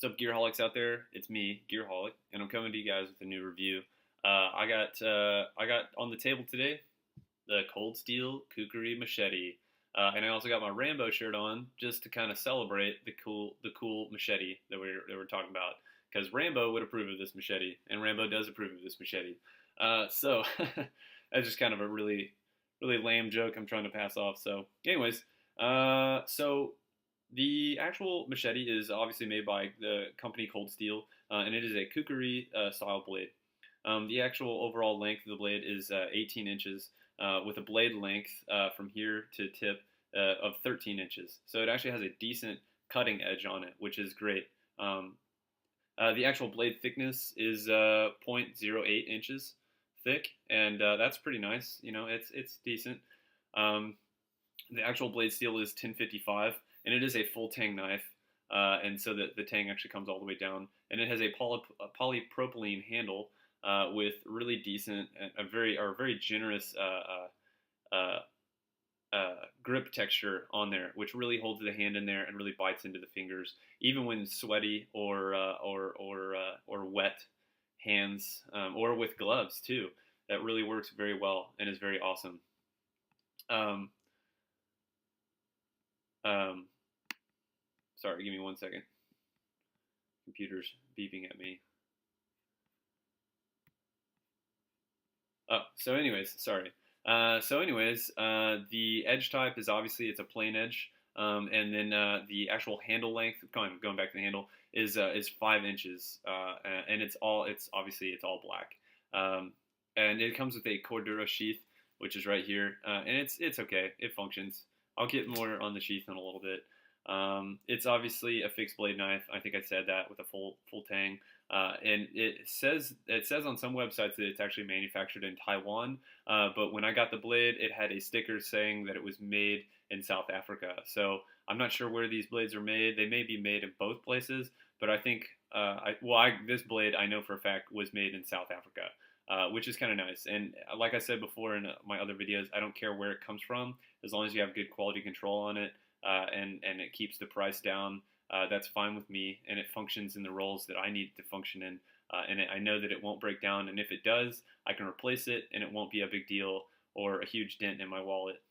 What's up, Gearholics out there? It's me, Gearholic, and I'm coming to you guys with a new review. I got on the table today the Cold Steel Kukri Machete, and I also got my Rambo shirt on just to kind of celebrate the cool machete that we're talking about. Because Rambo would approve of this machete, and Rambo does approve of this machete. So that's just kind of a really lame joke I'm trying to pass off. So, anyways, so the actual machete is obviously made by the company Cold Steel, and it is a kukri style blade. The actual overall length of the blade is 18 inches, with a blade length from here to tip of 13 inches. So it actually has a decent cutting edge on it, which is great. The actual blade thickness is zero point 0.08 inches thick, and that's pretty nice. You know, it's decent. Um, the actual blade steel is 1055, and it is a full tang knife, and so the tang actually comes all the way down, and it has a polypropylene handle with really decent, very generous grip texture on there, which really holds the hand in there and really bites into the fingers, even when sweaty or wet hands, or with gloves too. That really works very well and is very awesome. Um, um, Sorry, give me 1 second. Computer's beeping at me. Oh, so anyways, sorry. The edge type is obviously it's a plain edge, and then the actual handle length, going back to the handle, is 5 inches, and it's all black, and it comes with a Cordura sheath, which is right here, and it's okay, it functions. I'll get more on the sheath in a little bit. It's obviously a fixed blade knife. I think I said that with a full tang. And it says on some websites that it's actually manufactured in Taiwan. But when I got the blade, it had a sticker saying that it was made in South Africa. So I'm not sure where these blades are made. They may be made in both places, but I think this blade I know for a fact was made in South Africa. Which is kind of nice. And like I said before in my other videos, I don't care where it comes from, as long as you have good quality control on it, and it keeps the price down. That's fine with me, and it functions in the roles that I need it to function in. I know that it won't break down, and if it does, I can replace it, and it won't be a big deal or a huge dent in my wallet.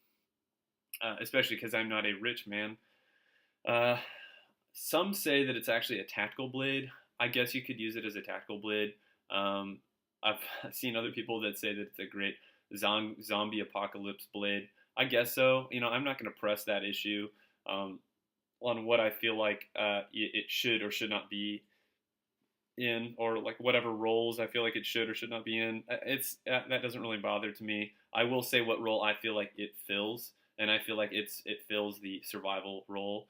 Especially because I'm not a rich man. Uh, some say that it's actually a tactical blade. I guess you could use it as a tactical blade. Um, I've seen other people that say that it's a great zombie apocalypse blade. I guess so. You know, I'm not going to press that issue um, on what I feel like it should or should not be in, or like whatever roles I feel like it should or should not be in. That doesn't really bother to me. I will say what role I feel like it fills, and I feel like it fills the survival role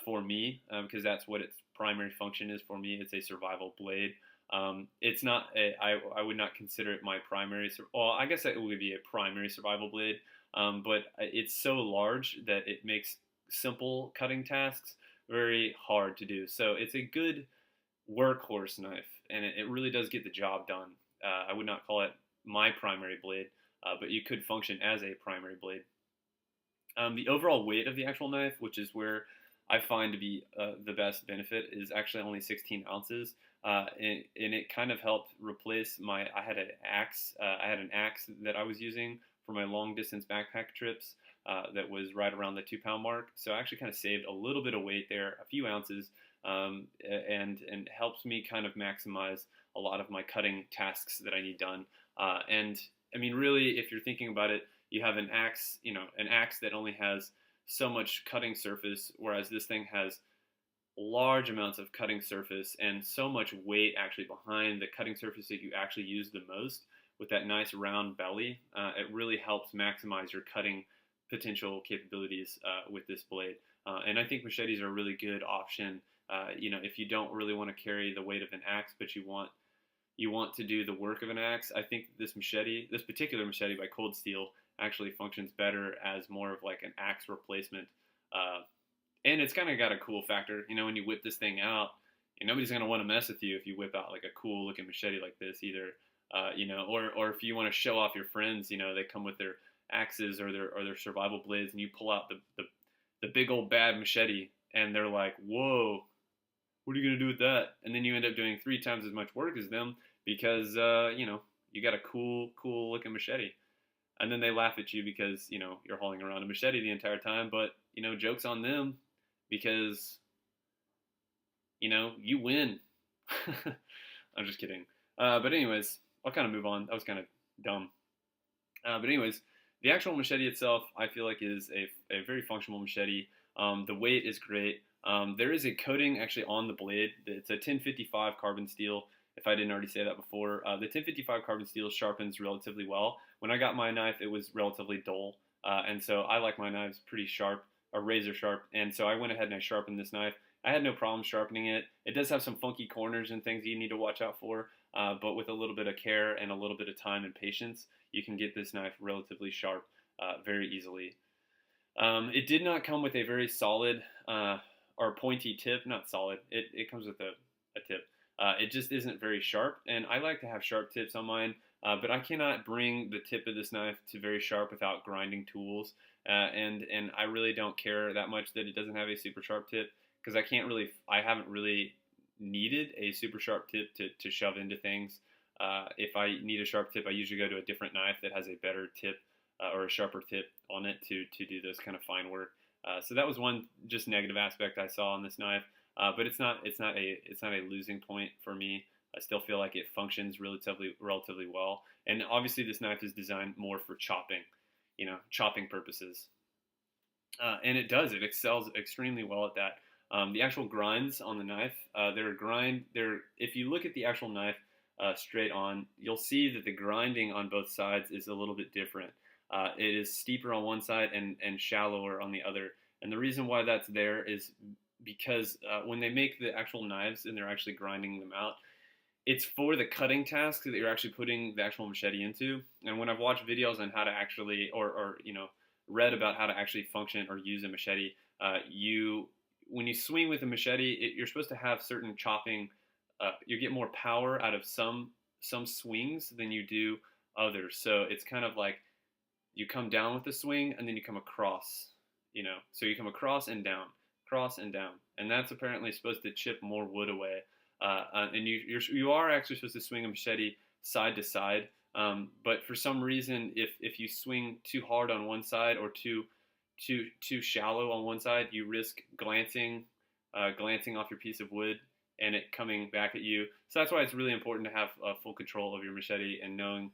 for me, because that's what its primary function is for me. It's a survival blade. It's not I would not consider it my primary. Well, I guess it would be a primary survival blade, but it's so large that it makes simple cutting tasks very hard to do. So it's a good workhorse knife, and it really does get the job done. I would not call it my primary blade, but you could function as a primary blade. The overall weight of the actual knife, which is where I find to be the best benefit, is actually only 16 ounces, and it kind of helped replace I had an axe. I had an axe that I was using for my long distance backpack trips that was right around the 2 pound mark. So I actually kind of saved a little bit of weight there, a few ounces, and helps me kind of maximize a lot of my cutting tasks that I need done. And I mean, really, if you're thinking about it, you have an axe, an axe that only has so much cutting surface, whereas this thing has large amounts of cutting surface and so much weight actually behind the cutting surface that you actually use the most. With that nice round belly, it really helps maximize your cutting potential capabilities with this blade. And I think machetes are a really good option. If you don't really want to carry the weight of an axe, but you want to do the work of an axe, I think this particular machete by Cold Steel, actually functions better as more of like an axe replacement. And it's kind of got a cool factor. When you whip this thing out, nobody's going to want to mess with you if you whip out like a cool looking machete like this either. Or if you want to show off your friends, they come with their axes or their survival blades, and you pull out the big old bad machete, and they're like, whoa, what are you gonna do with that? And then you end up doing 3 times as much work as them because you got a cool looking machete. And then they laugh at you because you're hauling around a machete the entire time. But jokes on them because you win. I'm just kidding. But anyways, I'll kind of move on. That was kind of dumb. But anyways, the actual machete itself, I feel like is a very functional machete. The weight is great. There is a coating actually on the blade. It's a 1055 carbon steel. If I didn't already say that before, the 1055 carbon steel sharpens relatively well. When I got my knife, it was relatively dull, and so I like my knives pretty sharp, or razor sharp. And so I went ahead and I sharpened this knife. I had no problem sharpening it. It does have some funky corners and things you need to watch out for, but with a little bit of care and a little bit of time and patience, you can get this knife relatively sharp very easily. It did not come with a very solid or pointy tip. Not solid. It comes with a tip. It just isn't very sharp, and I like to have sharp tips on mine, but I cannot bring the tip of this knife to very sharp without grinding tools, and I really don't care that much that it doesn't have a super sharp tip, because I haven't really needed a super sharp tip to shove into things. If I need a sharp tip, I usually go to a different knife that has a better tip or a sharper tip on it to do this kind of fine work. So that was one just negative aspect I saw on this knife. But it's not a losing point for me. I still feel like it functions relatively well. And obviously, this knife is designed more for chopping purposes. And it does. It excels extremely well at that. The actual grinds on the knife, if you look at the actual knife straight on, you'll see that the grinding on both sides is a little bit different. It is steeper on one side and shallower on the other. And the reason why that's there is because when they make the actual knives and they're actually grinding them out, it's for the cutting task that you're actually putting the actual machete into. And when I've watched videos on how to actually, or read about how to actually function or use a machete, when you swing with a machete, you're supposed to have certain chopping. You get more power out of some swings than you do others. So it's kind of like you come down with the swing and then you come across. So you come across and down. Cross and down, and that's apparently supposed to chip more wood away. And you are actually supposed to swing a machete side to side, but for some reason, if you swing too hard on one side or too shallow on one side, you risk glancing off your piece of wood and it coming back at you. So that's why it's really important to have full control of your machete and knowing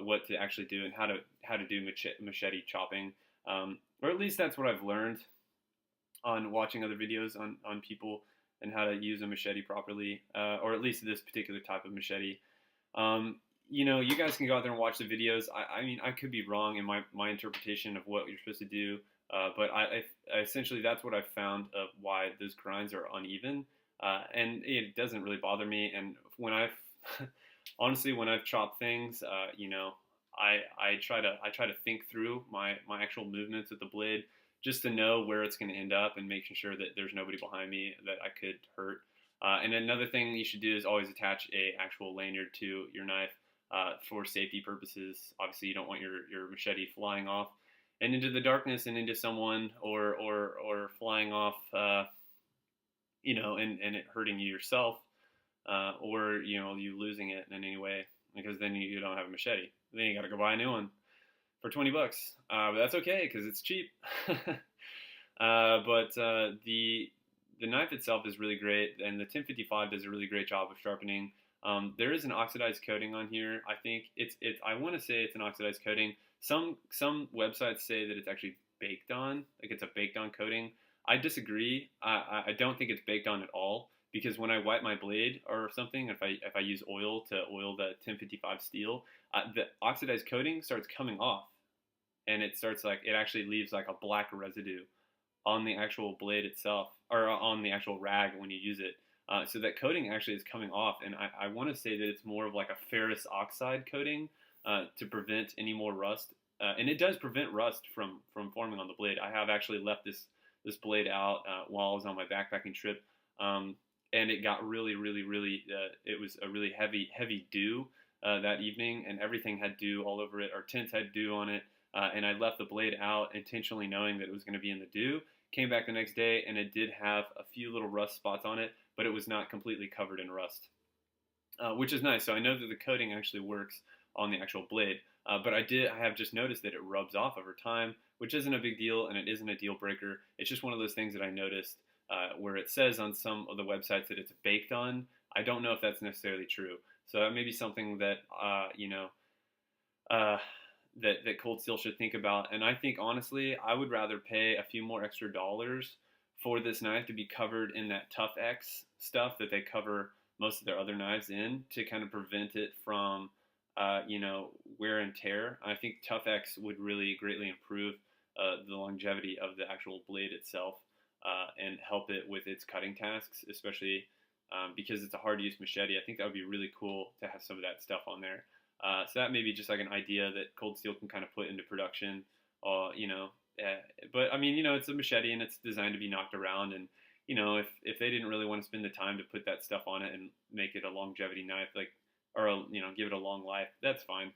what to actually do and how to do machete chopping, or at least that's what I've learned on watching other videos on people and how to use a machete properly, or at least this particular type of machete. You guys can go out there and watch the videos. I mean, I could be wrong in my interpretation of what you're supposed to do, but I essentially that's what I've found of why those grinds are uneven, and it doesn't really bother me. And when honestly, when I've chopped things, I try to think through my actual movements with the blade, just to know where it's going to end up and making sure that there's nobody behind me that I could hurt. And another thing you should do is always attach a actual lanyard to your knife for safety purposes. Obviously, you don't want your machete flying off and into the darkness and into someone, or flying off, and it hurting you yourself, or you losing it in any way, because then you don't have a machete. Then you got to go buy a new one for $20, but that's okay because it's cheap. But the knife itself is really great, and the 1055 does a really great job of sharpening. There is an oxidized coating on here. I think I want to say it's an oxidized coating. Some websites say that it's actually baked on, like it's a baked on coating. I disagree. I don't think it's baked on at all, because when I wipe my blade or something, if I use oil to oil the 1055 steel, the oxidized coating starts coming off. And it actually leaves like a black residue on the actual blade itself, or on the actual rag when you use it. So that coating actually is coming off, and I want to say that it's more of like a ferrous oxide coating to prevent any more rust. And it does prevent rust from forming on the blade. I have actually left this blade out while I was on my backpacking trip, and it got really, really, really, it was a really heavy dew that evening, and everything had dew all over it. Our tents had dew on it. And I left the blade out intentionally knowing that it was going to be in the dew. Came back the next day, and it did have a few little rust spots on it, but it was not completely covered in rust, which is nice. So I know that the coating actually works on the actual blade. But I have just noticed that it rubs off over time, which isn't a big deal, and it isn't a deal breaker. It's just one of those things that I noticed where it says on some of the websites that it's baked on. I don't know if that's necessarily true. So that may be something that that Cold Steel should think about. And I think honestly, I would rather pay a few more extra dollars for this knife to be covered in that Tough X stuff that they cover most of their other knives in, to kind of prevent it from wear and tear. I think Tough X would really greatly improve the longevity of the actual blade itself, and help it with its cutting tasks, especially because it's a hard to use machete. I think that would be really cool to have some of that stuff on there. So that may be just like an idea that Cold Steel can kind of put into production. But I mean, it's a machete and it's designed to be knocked around. And if they didn't really want to spend the time to put that stuff on it and make it a longevity knife, give it a long life, that's fine.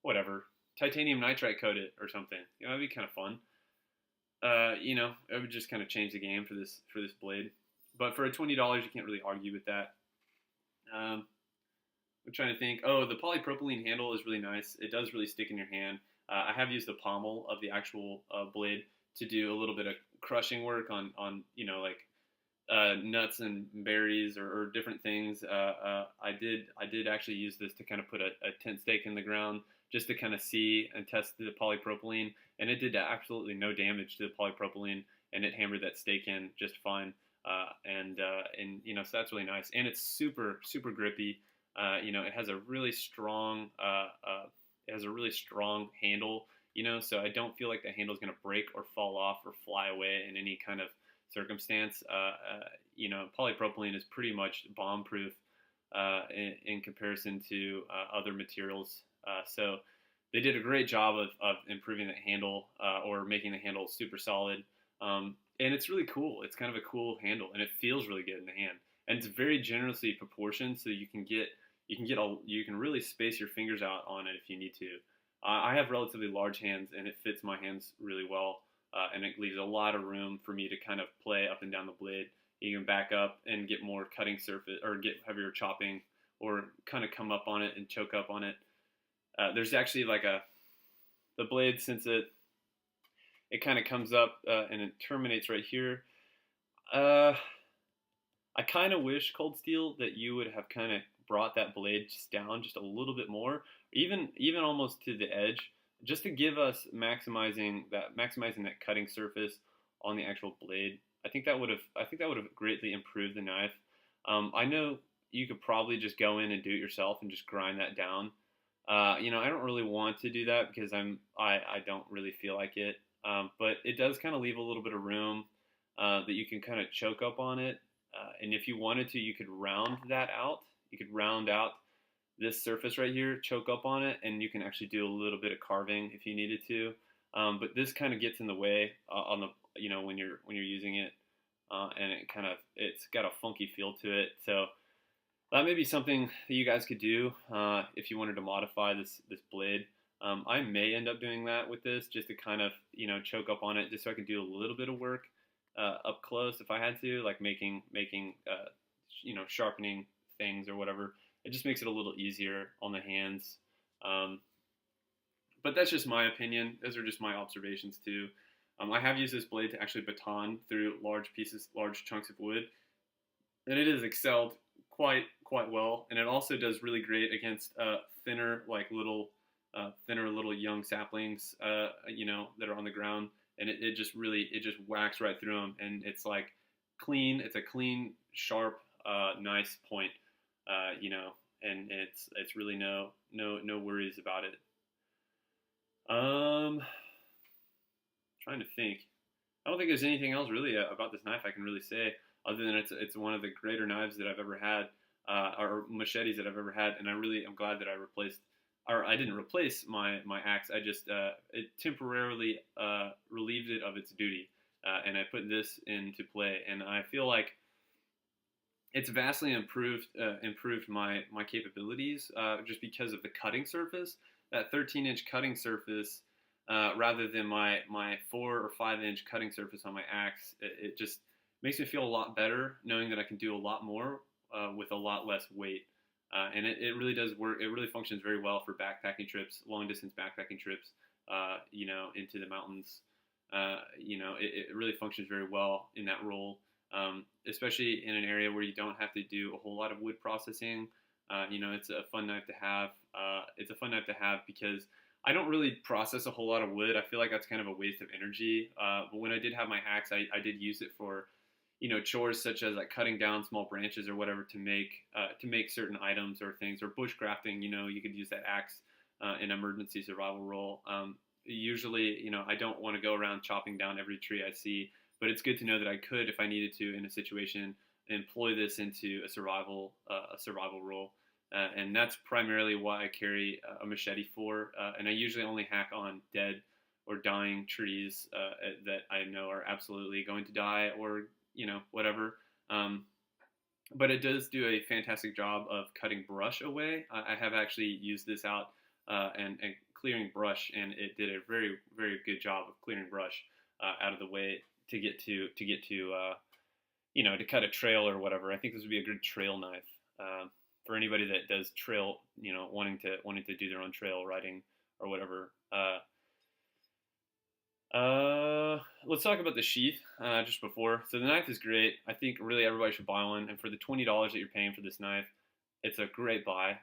Whatever. Titanium nitride coat it or something. It'd be kind of fun. It would just kind of change the game for this blade. But for $20, you can't really argue with that. I'm trying to think. Oh, the polypropylene handle is really nice. It does really stick in your hand. I have used the pommel of the actual blade to do a little bit of crushing work on nuts and berries or different things. I did actually use this to kind of put a tent stake in the ground just to kind of see and test the polypropylene, and it did absolutely no damage to the polypropylene, and it hammered that stake in just fine. So that's really nice, and it's super super grippy. It has a really strong handle. So I don't feel like the handle is going to break or fall off or fly away in any kind of circumstance. Polypropylene is pretty much bomb-proof in comparison to other materials. So they did a great job of improving the handle, or making the handle super solid. And it's really cool. It's kind of a cool handle, and it feels really good in the hand. And it's very generously proportioned, so you can really space your fingers out on it if you need to. I have relatively large hands, and it fits my hands really well. And it leaves a lot of room for me to kind of play up and down the blade. You can back up and get more cutting surface, or get heavier chopping, or kind of come up on it and choke up on it. There's actually the blade, since it kind of comes up and it terminates right here. I kind of wish, Cold Steel, that you would have kind of brought that blade just down just a little bit more, even almost to the edge, just to give us maximizing that cutting surface on the actual blade. I think that would have greatly improved the knife. I know you could probably just go in and do it yourself and just grind that down. I don't really want to do that because I don't really feel like it. But it does kind of leave a little bit of room that you can kind of choke up on it. And if you wanted to, you could round that out. You could round out this surface right here, choke up on it, and you can actually do a little bit of carving if you needed to. But this kind of gets in the way on the when you're using it, and it's got a funky feel to it. So that may be something that you guys could do if you wanted to modify this blade. I may end up doing that with this, just to kind of choke up on it, just so I can do a little bit of work up close if I had to, like making sharpening things or whatever. It just makes it a little easier on the hands. But that's just my opinion. Those are just my observations too. I have used this blade to actually baton through large chunks of wood, and it has excelled quite well. And it also does really great against thinner little young saplings, that are on the ground. And it just whacks right through them, and it's like clean. It's a clean, sharp, nice point, and it's really no worries about it. Trying to think. I don't think there's anything else really about this knife I can really say, other than it's one of the greater knives that I've ever had, or machetes that I've ever had, and I'm glad that I didn't replace my axe. I just it temporarily relieved it of its duty, and I put this into play, and I feel like it's vastly improved my capabilities, just because of the cutting surface. That 13-inch cutting surface, rather than my 4 or 5-inch cutting surface on my axe, it just makes me feel a lot better knowing that I can do a lot more with a lot less weight. And it really does work. It really functions very well for backpacking trips, long distance backpacking trips, into the mountains. It really functions very well in that role, especially in an area where you don't have to do a whole lot of wood processing. It's a fun knife to have. It's a fun knife to have because I don't really process a whole lot of wood. I feel like that's kind of a waste of energy. But when I did have my axe, I did use it for chores such as like cutting down small branches or whatever to make certain items or things, or bushcrafting. You could use that axe in emergency survival role. Usually, I don't want to go around chopping down every tree I see, but it's good to know that I could, if I needed to, in a situation, employ this into a survival role. And that's primarily why I carry a machete for. And I usually only hack on dead or dying trees that I know are absolutely going to die, or whatever. But it does do a fantastic job of cutting brush away. I have actually used this out and clearing brush, and it did a very, very good job of clearing brush out of the way to get to to cut a trail or whatever. I think this would be a good trail knife for anybody that does trail, wanting to do their own trail riding or whatever. Let's talk about the sheath just before. So the knife is great. I think really everybody should buy one. And for the $20 that you're paying for this knife, it's a great buy,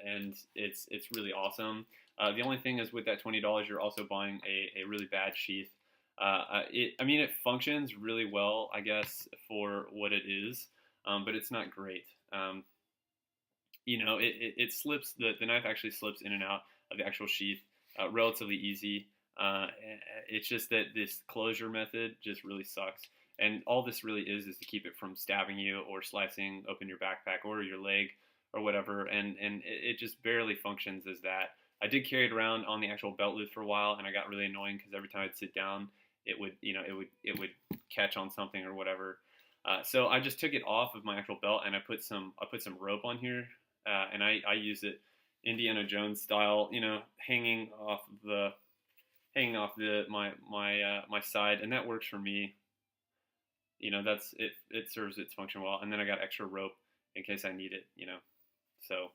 and it's really awesome. The only thing is with that $20, you're also buying a really bad sheath. It functions really well, I guess, for what it is, but it's not great. It slips. The knife actually slips in and out of the actual sheath relatively easy. It's just that this closure method just really sucks. And all this really is to keep it from stabbing you or slicing open your backpack or your leg or whatever. And it just barely functions as that. I did carry it around on the actual belt loop for a while, and I got really annoying because every time I'd sit down, it would catch on something or whatever. So I just took it off of my actual belt, and I put some rope on here, and I use it Indiana Jones style, hanging off my side, and that works for me. That's it. It serves its function well, and then I got extra rope in case I need it. So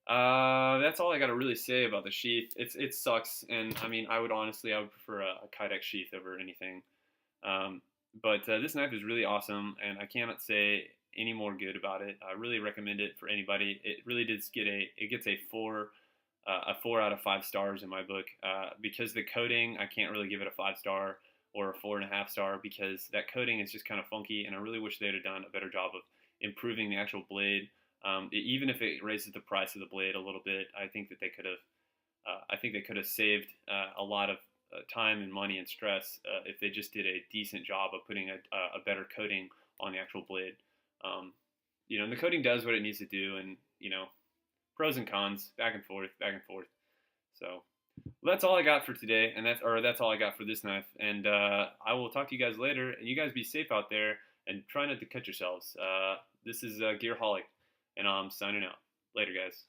that's all I got to really say about the sheath. It sucks, and I would prefer a Kydex sheath over anything. But this knife is really awesome, and I cannot say any more good about it. I really recommend it for anybody. It really gets a 4 out of 5 stars in my book. Because the coating, I can't really give it a 5-star or a 4.5-star because that coating is just kind of funky, and I really wish they'd have done a better job of improving the actual blade. Even if it raises the price of the blade a little bit, I think that they could have saved a lot of time and money and stress if they just did a decent job of putting a better coating on the actual blade. And the coating does what it needs to do, and pros and cons, back and forth. So that's all I got for today, and that's all I got for this knife. And I will talk to you guys later. And you guys be safe out there, and try not to cut yourselves. This is Gearholic, and I'm signing out. Later, guys.